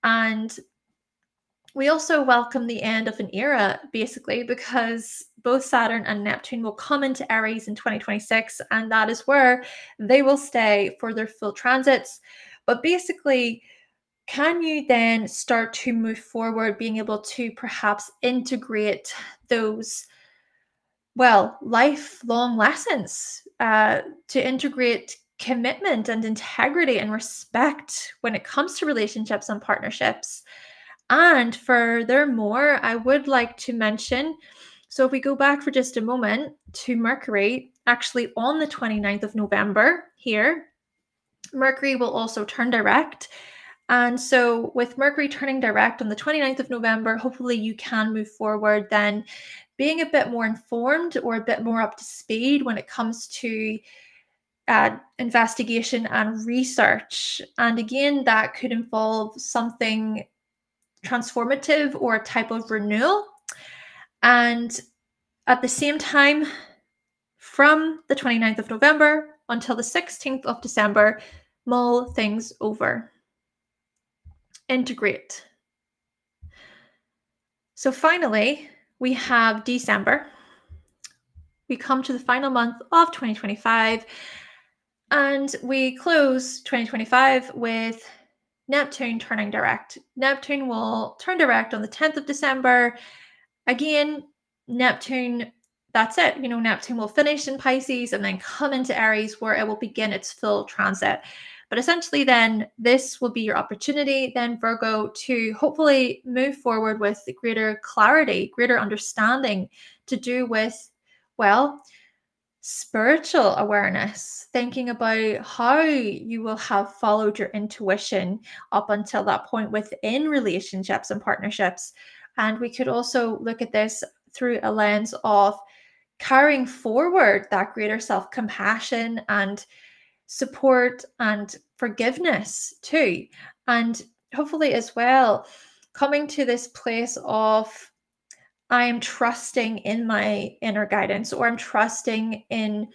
and we also welcome the end of an era, basically, because both Saturn and Neptune will come into Aries in 2026, and that is where they will stay for their full transits. But basically, can you then start to move forward, being able to perhaps integrate those, well, lifelong lessons, to integrate commitment and integrity and respect when it comes to relationships and partnerships? And furthermore, I would like to mention, so if we go back for just a moment to Mercury, actually on the 29th of November here, Mercury will also turn direct. And so with Mercury turning direct on the 29th of November, hopefully you can move forward then being a bit more informed or a bit more up to speed when it comes to investigation and research. And again, that could involve something transformative or a type of renewal. And at the same time, from the 29th of November until the 16th of December, mull things over. Integrate. So finally, we have December. We come to the final month of 2025, and we close 2025 with Neptune turning direct. Neptune will turn direct on the 10th of December. Again, Neptune, that's it. Neptune will finish in Pisces and then come into Aries, where it will begin its full transit. But essentially then, this will be your opportunity then, Virgo, to hopefully move forward with greater clarity, greater understanding to do with, well, spiritual awareness, thinking about how you will have followed your intuition up until that point within relationships and partnerships. And we could also look at this through a lens of carrying forward that greater self-compassion and support and forgiveness too. And hopefully as well, coming to this place of I am trusting in my inner guidance, or I'm trusting in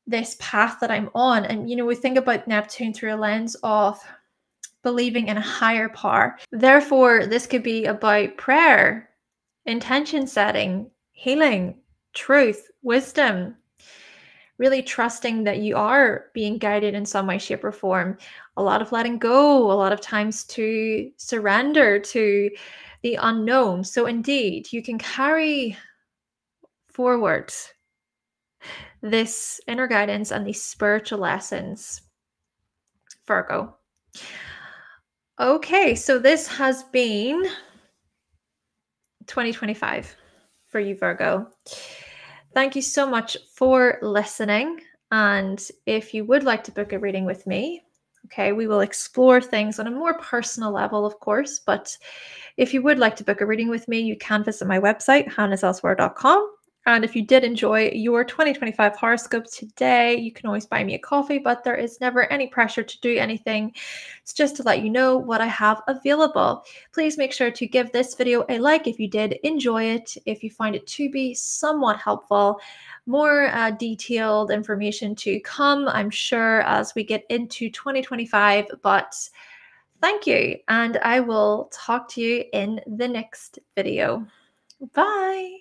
this path that I'm on. And, we think about Neptune through a lens of believing in a higher power. Therefore, this could be about prayer, intention setting, healing, truth, wisdom, really trusting that you are being guided in some way, shape, or form. A lot of letting go, a lot of times to surrender to the unknown. So indeed, you can carry forward this inner guidance and these spiritual lessons, Virgo. Okay, so this has been 2025 for you, Virgo. Thank you so much for listening. And if you would like to book a reading with me, okay, we will explore things on a more personal level, of course. But if you would like to book a reading with me, you can visit my website, hannahselsewhere.com. And if you did enjoy your 2025 horoscope today, you can always buy me a coffee, but there is never any pressure to do anything. It's just to let you know what I have available. Please make sure to give this video a like if you did enjoy it, if you find it to be somewhat helpful. More detailed information to come, I'm sure, as we get into 2025. But thank you, and I will talk to you in the next video. Bye.